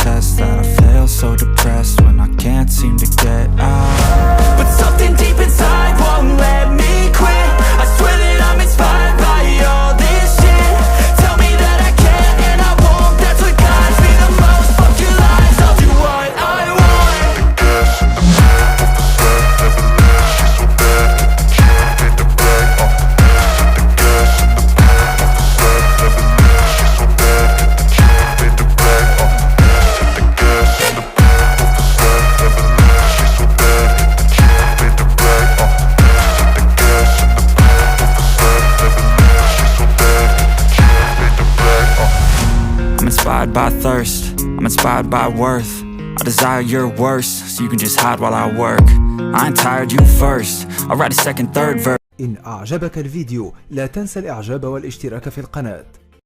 test that I fail so depressed when I can't seem to get out. But something deep inside won't let me quit. I swear that I'm inspired by all this shit. Tell me that I can't and I won't. That's what guides me the most. Fuck your lies, I'll do what I want. The gas in the back of the sled, never leave. She's so bad, she made the bag. The gas in the back of the sled, never leave. She's so bad, she made the bag. The gas in the back of the sled, never leave. She's so bad, she made the bag. The gas in the back of the sled, never leave. She's so bad, she made the bag. I'm inspired by thirst, I'm inspired by worth. I desire your worst, so you can just hide while I work. I ain't tired, you first. I'll write a second, third verse. إن أعجبك الفيديو لا تنسى الإعجاب والاشتراك في القناة.